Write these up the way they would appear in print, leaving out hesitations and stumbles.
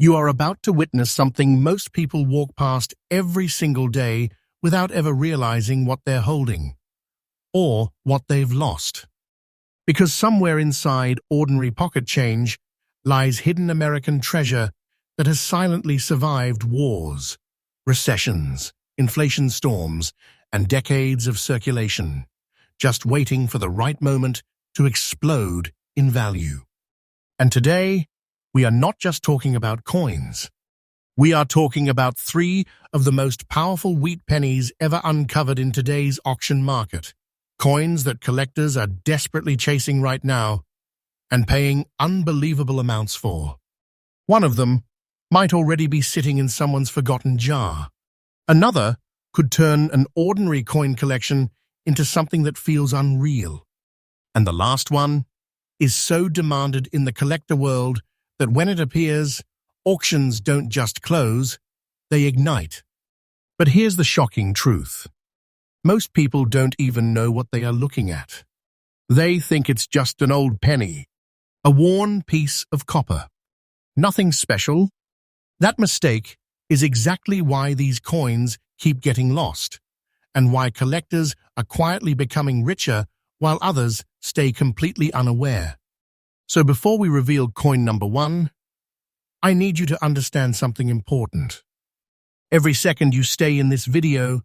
You are about to witness something most people walk past every single day without ever realizing what they're holding, or what they've lost. Because somewhere inside ordinary pocket change lies hidden American treasure that has silently survived wars, recessions, inflation storms, and decades of circulation, just waiting for the right moment to explode in value. And today, we are not just talking about coins. We are talking about three of the most powerful wheat pennies ever uncovered in today's auction market. Coins that collectors are desperately chasing right now and paying unbelievable amounts for. One of them might already be sitting in someone's forgotten jar. Another could turn an ordinary coin collection into something that feels unreal. And the last one is so demanded in the collector world that when it appears, auctions don't just close, they ignite. But here's the shocking truth. Most people don't even know what they are looking at. They think it's just an old penny, a worn piece of copper. Nothing special. That mistake is exactly why these coins keep getting lost, and why collectors are quietly becoming richer while others stay completely unaware. So before we reveal coin number one, I need you to understand something important. Every second you stay in this video,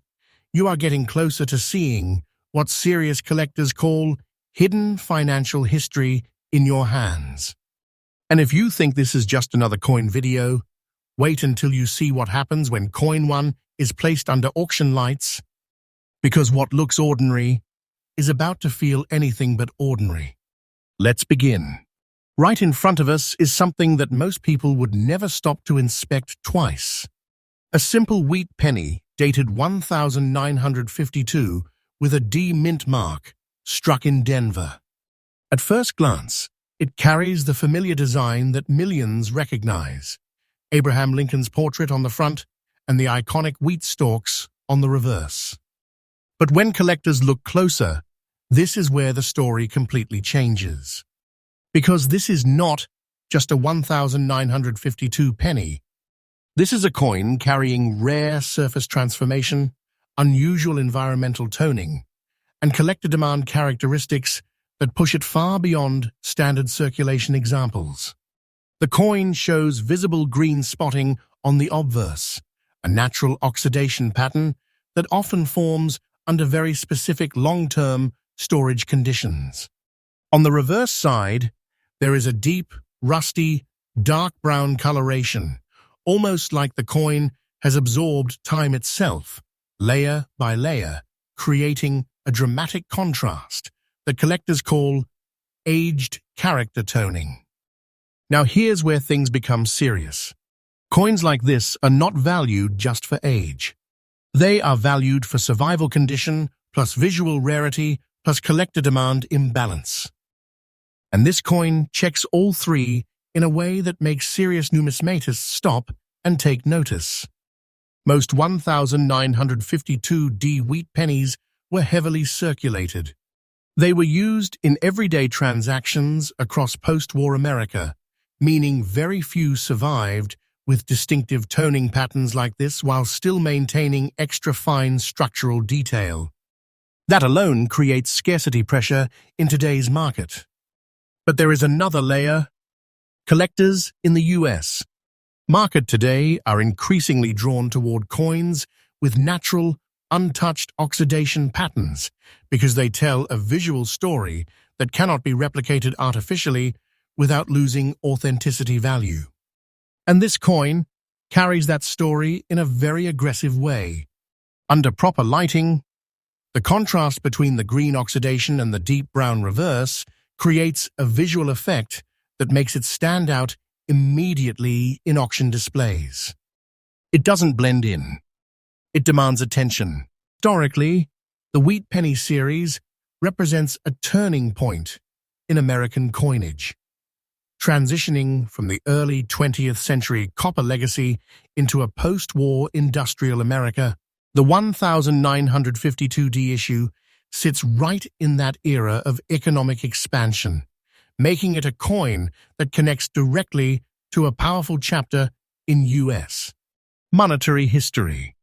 you are getting closer to seeing what serious collectors call hidden financial history in your hands. And if you think this is just another coin video, wait until you see what happens when coin one is placed under auction lights, because what looks ordinary is about to feel anything but ordinary. Let's begin. Right in front of us is something that most people would never stop to inspect twice. A simple wheat penny dated 1952 with a D mint mark, struck in Denver. At first glance, it carries the familiar design that millions recognize: Abraham Lincoln's portrait on the front and the iconic wheat stalks on the reverse. But when collectors look closer, this is where the story completely changes. Because this is not just a 1952 penny. This is a coin carrying rare surface transformation, unusual environmental toning, and collector demand characteristics that push it far beyond standard circulation examples. The coin shows visible green spotting on the obverse, a natural oxidation pattern that often forms under very specific long-term storage conditions. On the reverse side, there is a deep, rusty, dark brown coloration, almost like the coin has absorbed time itself, layer by layer, creating a dramatic contrast that collectors call aged character toning. Now here's where things become serious. Coins like this are not valued just for age. They are valued for survival condition, plus visual rarity, plus collector demand imbalance. And this coin checks all three in a way that makes serious numismatists stop and take notice. Most 1952D wheat pennies were heavily circulated. They were used in everyday transactions across post-war America, meaning very few survived with distinctive toning patterns like this while still maintaining extra fine structural detail. That alone creates scarcity pressure in today's market. But there is another layer. Collectors in the US market today are increasingly drawn toward coins with natural, untouched oxidation patterns because they tell a visual story that cannot be replicated artificially without losing authenticity value. And this coin carries that story in a very aggressive way. Under proper lighting, the contrast between the green oxidation and the deep brown reverse creates a visual effect that makes it stand out immediately in auction displays. It doesn't blend in. It demands attention. Historically, the wheat penny series represents a turning point in American coinage, transitioning from the early 20th century copper legacy into a post-war industrial America. The 1952D issue sits right in that era of economic expansion, making it a coin that connects directly to a powerful chapter in US monetary history.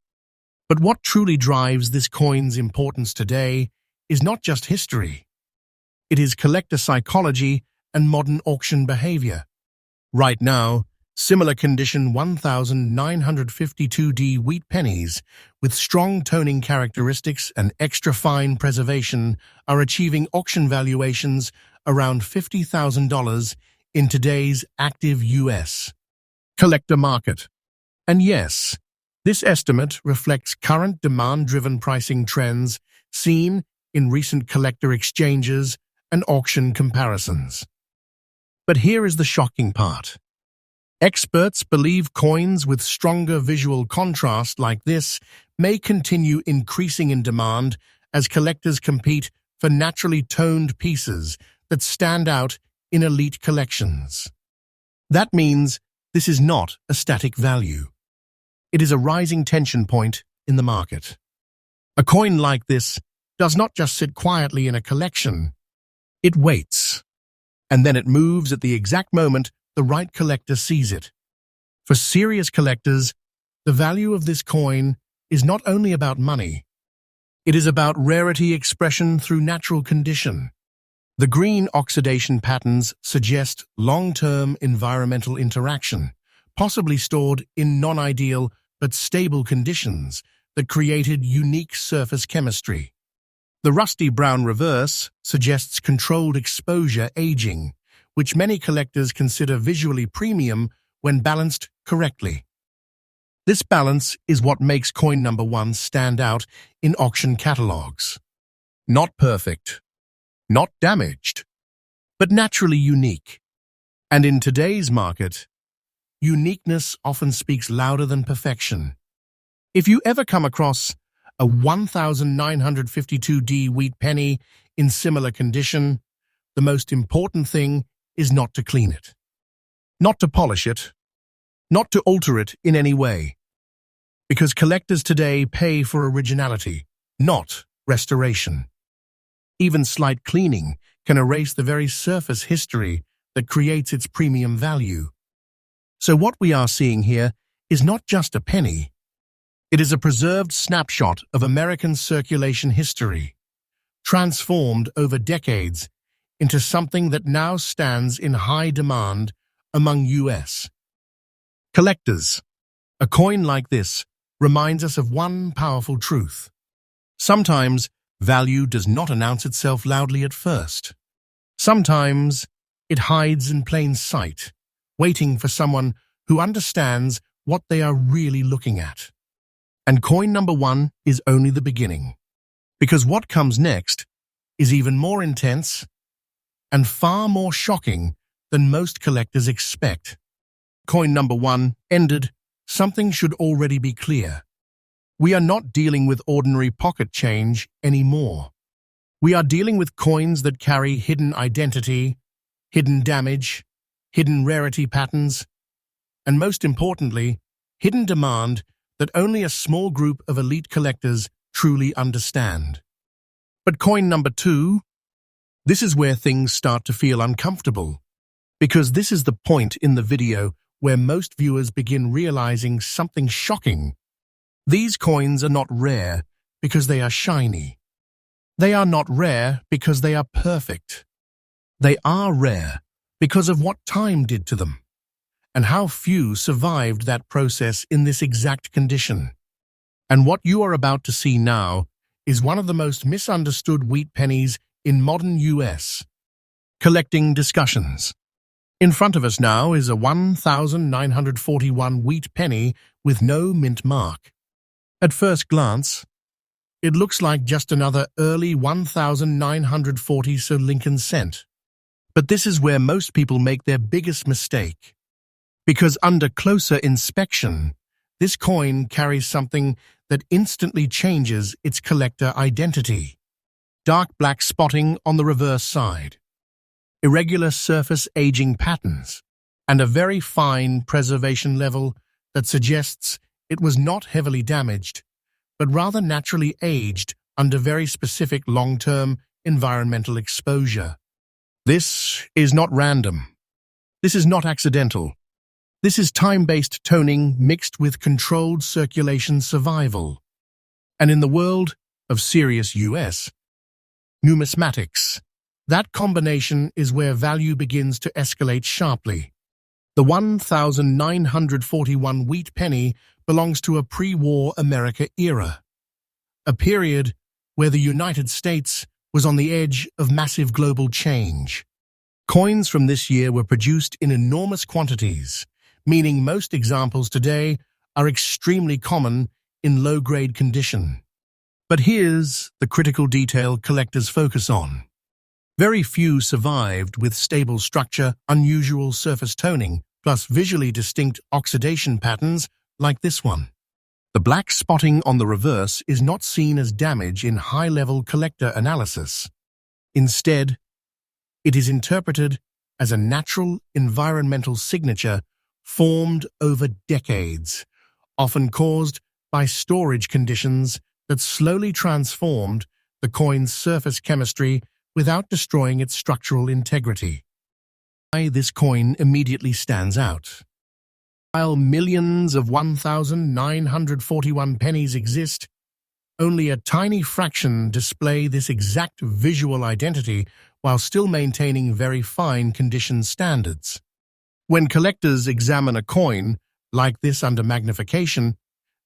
But what truly drives this coin's importance today is not just history. It is collector psychology and modern auction behavior. Right now, similar condition 1952D wheat pennies with strong toning characteristics and extra fine preservation are achieving auction valuations around $50,000 in today's active US collector market. And yes, this estimate reflects current demand-driven pricing trends seen in recent collector exchanges and auction comparisons. But here is the shocking part. Experts believe coins with stronger visual contrast like this may continue increasing in demand as collectors compete for naturally toned pieces that stand out in elite collections. That means this is not a static value. It is a rising tension point in the market. A coin like this does not just sit quietly in a collection. It waits, and then it moves at the exact moment the right collector sees it. For serious collectors, the value of this coin is not only about money. It is about rarity expression through natural condition. The green oxidation patterns suggest long-term environmental interaction, possibly stored in non-ideal but stable conditions that created unique surface chemistry. The rusty brown reverse suggests controlled exposure aging, which many collectors consider visually premium when balanced correctly. This balance is what makes coin number 1 stand out in auction catalogs. Not perfect, not damaged, but naturally unique. And in today's market, uniqueness often speaks louder than perfection. If you ever come across a 1952D wheat penny in similar condition, the most important thing is not to clean it, not to polish it, not to alter it in any way. Because collectors today pay for originality, not restoration. Even slight cleaning can erase the very surface history that creates its premium value. So what we are seeing here is not just a penny. It is a preserved snapshot of American circulation history, transformed over decades into something that now stands in high demand among US collectors. A coin like this reminds us of one powerful truth. Sometimes value does not announce itself loudly at first. Sometimes it hides in plain sight, waiting for someone who understands what they are really looking at. And coin number 1 is only the beginning, because what comes next is even more intense and far more shocking than most collectors expect. Coin number 1 ended, something should already be clear. We are not dealing with ordinary pocket change anymore. We are dealing with coins that carry hidden identity, hidden damage, hidden rarity patterns, and most importantly, hidden demand that only a small group of elite collectors truly understand. But coin number 2, this is where things start to feel uncomfortable, because this is the point in the video where most viewers begin realizing something shocking. These coins are not rare because they are shiny. They are not rare because they are perfect. They are rare because of what time did to them, and how few survived that process in this exact condition. And what you are about to see now is one of the most misunderstood wheat pennies in modern US collecting discussions. In front of us now is a 1941 wheat penny with no mint mark. At first glance, it looks like just another early 1940 Sir Lincoln cent. But this is where most people make their biggest mistake. Because under closer inspection, this coin carries something that instantly changes its collector identity. Dark black spotting on the reverse side, irregular surface aging patterns, and a very fine preservation level that suggests it was not heavily damaged, but rather naturally aged under very specific long-term environmental exposure. This is not random. This is not accidental. This is time-based toning mixed with controlled circulation survival. And in the world of serious US, numismatics, that combination is where value begins to escalate sharply. The 1941 wheat penny belongs to a pre-war America era, a period where the United States was on the edge of massive global change. Coins from this year were produced in enormous quantities, meaning most examples today are extremely common in low-grade condition. But here's the critical detail collectors focus on. Very few survived with stable structure, unusual surface toning, plus visually distinct oxidation patterns like this one. The black spotting on the reverse is not seen as damage in high-level collector analysis. Instead, it is interpreted as a natural environmental signature formed over decades, often caused by storage conditions that slowly transformed the coin's surface chemistry without destroying its structural integrity. Why this coin immediately stands out. While millions of 1,941 pennies exist, only a tiny fraction display this exact visual identity while still maintaining very fine condition standards. When collectors examine a coin like this under magnification,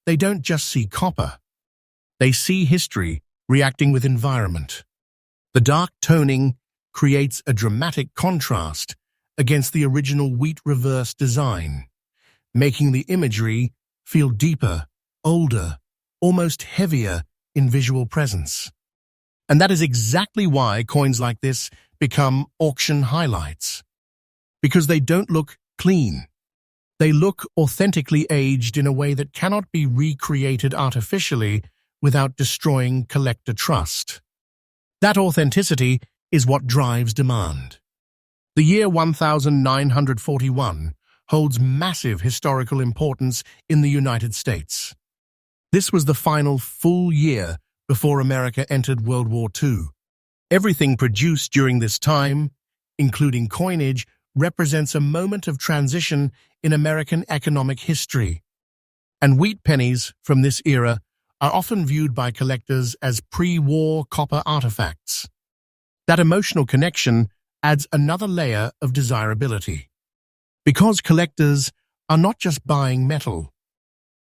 they don't just see copper. They see history reacting with environment. The dark toning creates a dramatic contrast against the original wheat reverse design, making the imagery feel deeper, older, almost heavier in visual presence. And that is exactly why coins like this become auction highlights. Because they don't look clean. They look authentically aged in a way that cannot be recreated artificially without destroying collector trust. That authenticity is what drives demand. The year 1941 holds massive historical importance in the United States. This was the final full year before America entered World War II. Everything produced during this time, including coinage, represents a moment of transition in American economic history. And wheat pennies from this era are often viewed by collectors as pre-war copper artifacts. That emotional connection adds another layer of desirability. Because collectors are not just buying metal,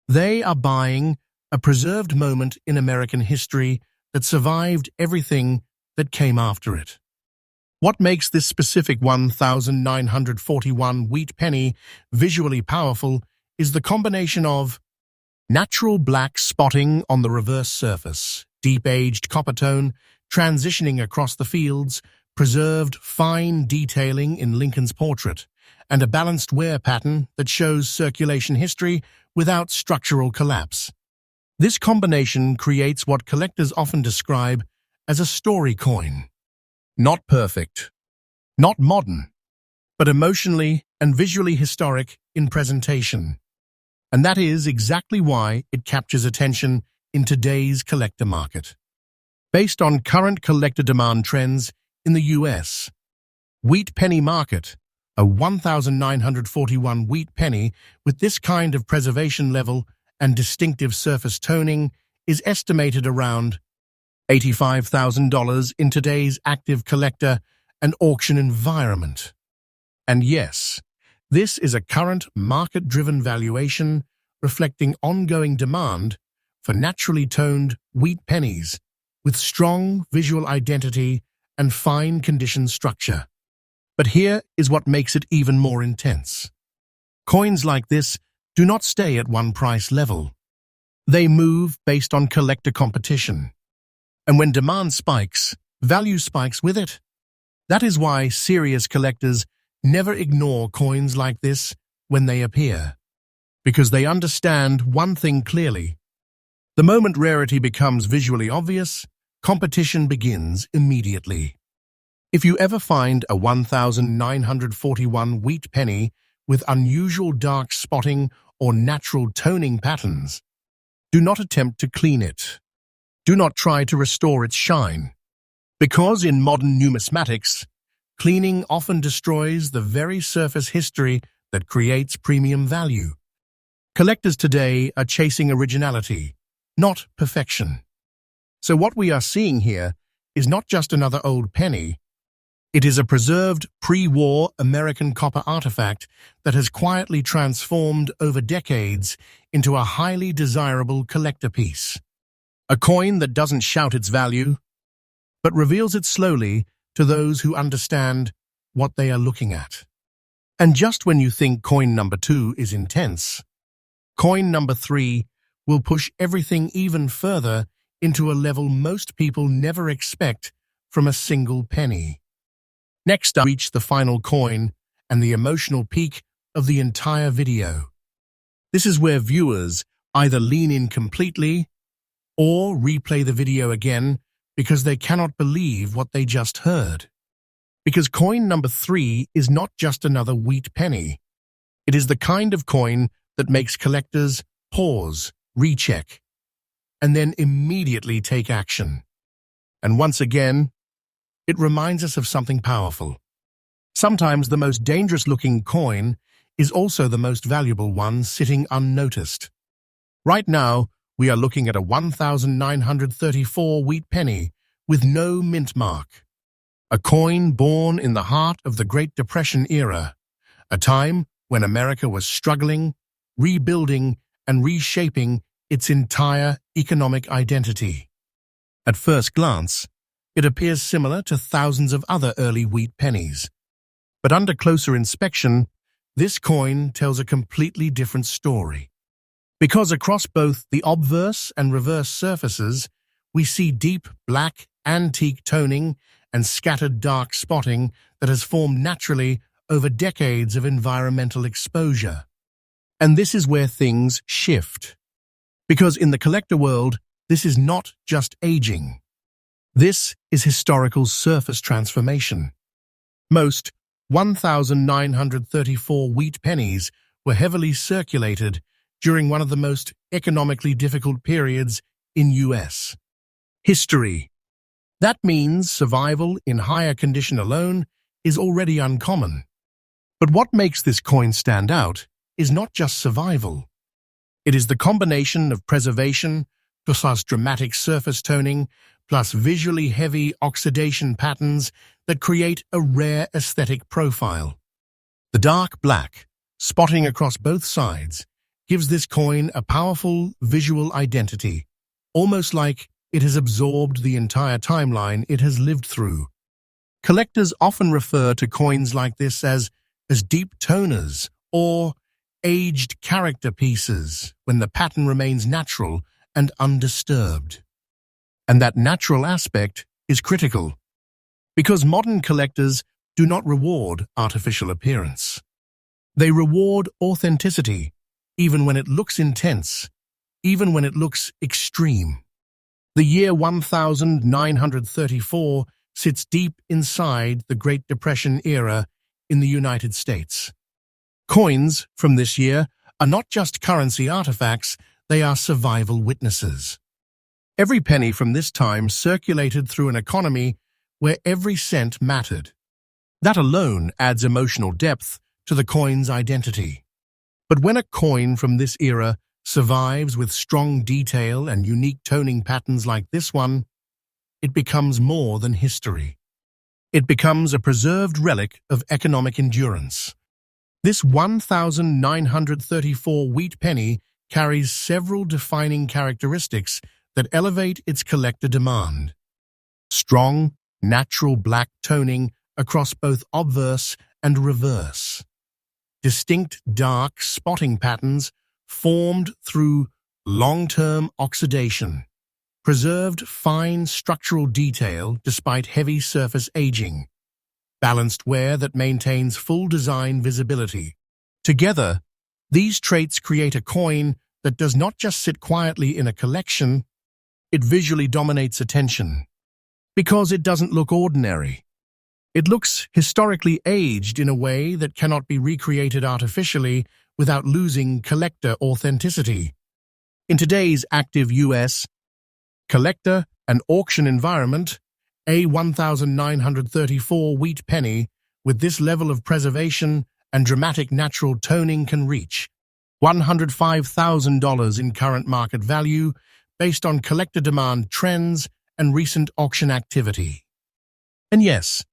they are buying a preserved moment in American history that survived everything that came after it. What makes this specific 1941 wheat penny visually powerful is the combination of natural black spotting on the reverse surface, deep-aged copper tone transitioning across the fields, preserved fine detailing in Lincoln's portrait, and a balanced wear pattern that shows circulation history without structural collapse. This combination creates what collectors often describe as a story coin. Not perfect, not modern, but emotionally and visually historic in presentation. And that is exactly why it captures attention in today's collector market. Based on current collector demand trends in the US, wheat penny market, a 1941 wheat penny with this kind of preservation level and distinctive surface toning is estimated around $85,000 in today's active collector and auction environment. And yes, this is a current market-driven valuation reflecting ongoing demand for naturally toned wheat pennies with strong visual identity and fine condition structure. But here is what makes it even more intense. Coins like this do not stay at one price level. They move based on collector competition. And when demand spikes, value spikes with it. That is why serious collectors never ignore coins like this when they appear. Because they understand one thing clearly. The moment rarity becomes visually obvious, competition begins immediately. If you ever find a 1941 wheat penny with unusual dark spotting or natural toning patterns, do not attempt to clean it. Do not try to restore its shine. Because in modern numismatics, cleaning often destroys the very surface history that creates premium value. Collectors today are chasing originality, not perfection. So what we are seeing here is not just another old penny. It is a preserved pre-war American copper artifact that has quietly transformed over decades into a highly desirable collector piece. A coin that doesn't shout its value, but reveals it slowly to those who understand what they are looking at. And just when you think coin number 2 is intense, coin number 3 will push everything even further into a level most people never expect from a single penny. Next up, reach the final coin and the emotional peak of the entire video. This is where viewers either lean in completely or replay the video again because they cannot believe what they just heard. Because coin number 3 is not just another wheat penny. It is the kind of coin that makes collectors pause, recheck, and then immediately take action. And once again, it reminds us of something powerful. Sometimes the most dangerous-looking coin is also the most valuable one sitting unnoticed. Right now, we are looking at a 1934 wheat penny with no mint mark. A coin born in the heart of the Great Depression era, a time when America was struggling, rebuilding, and reshaping its entire economic identity. At first glance, it appears similar to thousands of other early wheat pennies. But under closer inspection, this coin tells a completely different story. Because across both the obverse and reverse surfaces, we see deep black antique toning and scattered dark spotting that has formed naturally over decades of environmental exposure. And this is where things shift. Because in the collector world, this is not just aging. This is historical surface transformation. Most 1934 wheat pennies were heavily circulated during one of the most economically difficult periods in U.S. history. That means survival in higher condition alone is already uncommon. But what makes this coin stand out is not just survival. It is the combination of preservation plus dramatic surface toning plus visually heavy oxidation patterns that create a rare aesthetic profile. The dark black, spotting across both sides, gives this coin a powerful visual identity, almost like it has absorbed the entire timeline it has lived through. Collectors often refer to coins like this as deep toners or aged character pieces when the pattern remains natural and undisturbed. And that natural aspect is critical, because modern collectors do not reward artificial appearance. They reward authenticity, even when it looks intense, even when it looks extreme. The year 1934 sits deep inside the Great Depression era in the United States. Coins from this year are not just currency artifacts, they are survival witnesses. Every penny from this time circulated through an economy where every cent mattered. That alone adds emotional depth to the coin's identity. But when a coin from this era survives with strong detail and unique toning patterns like this one, it becomes more than history. It becomes a preserved relic of economic endurance. This 1934 wheat penny carries several defining characteristics that elevate its collector demand. Strong, natural black toning across both obverse and reverse. Distinct dark spotting patterns formed through long-term oxidation. Preserved fine structural detail despite heavy surface aging. Balanced wear that maintains full design visibility. Together, these traits create a coin that does not just sit quietly in a collection, it visually dominates attention. Because it doesn't look ordinary. It looks historically aged in a way that cannot be recreated artificially without losing collector authenticity. In today's active U.S. collector and auction environment, a 1934 wheat penny with this level of preservation and dramatic natural toning can reach $105,000 in current market value based on collector demand trends and recent auction activity. And yes,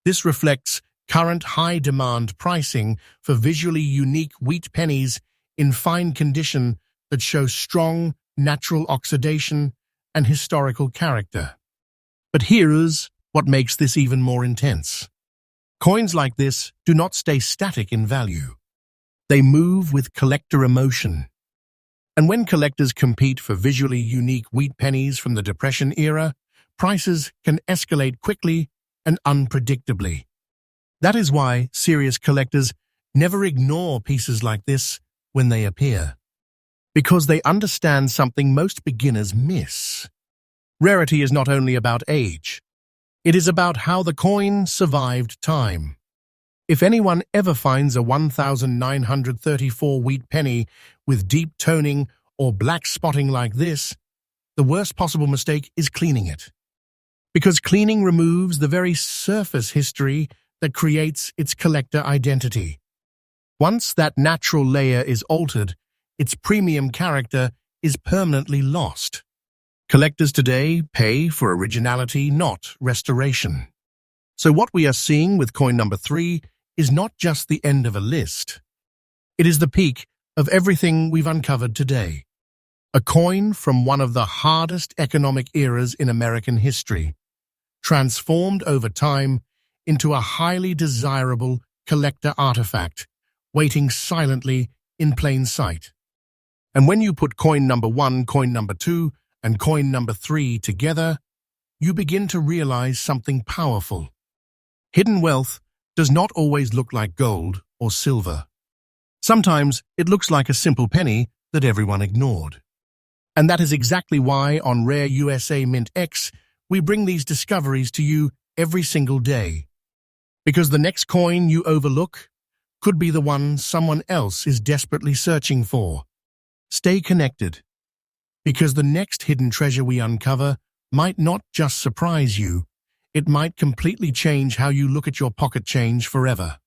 this reflects current high-demand pricing for visually unique wheat pennies in fine condition that show strong natural oxidation and historical character. But here's what makes this even more intense. Coins like this do not stay static in value. They move with collector emotion. And when collectors compete for visually unique wheat pennies from the Depression era, prices can escalate quickly and unpredictably. That is why serious collectors never ignore pieces like this when they appear, because they understand something most beginners miss. Rarity is not only about age. It is about how the coin survived time. If anyone ever finds a 1934 wheat penny with deep toning or black spotting like this, the worst possible mistake is cleaning it. Because cleaning removes the very surface history that creates its collector identity. Once that natural layer is altered, its premium character is permanently lost. Collectors today pay for originality, not restoration. So what we are seeing with coin number 3 is not just the end of a list. It is the peak of everything we've uncovered today. A coin from one of the hardest economic eras in American history, transformed over time into a highly desirable collector artifact, waiting silently in plain sight. And when you put coin number 1, coin number 2, and coin number 3 together, you begin to realize something powerful. Hidden wealth does not always look like gold or silver. Sometimes it looks like a simple penny that everyone ignored. And that is exactly why on Rare USA Mint X, we bring these discoveries to you every single day. Because the next coin you overlook could be the one someone else is desperately searching for. Stay connected, because the next hidden treasure we uncover might not just surprise you, it might completely change how you look at your pocket change forever.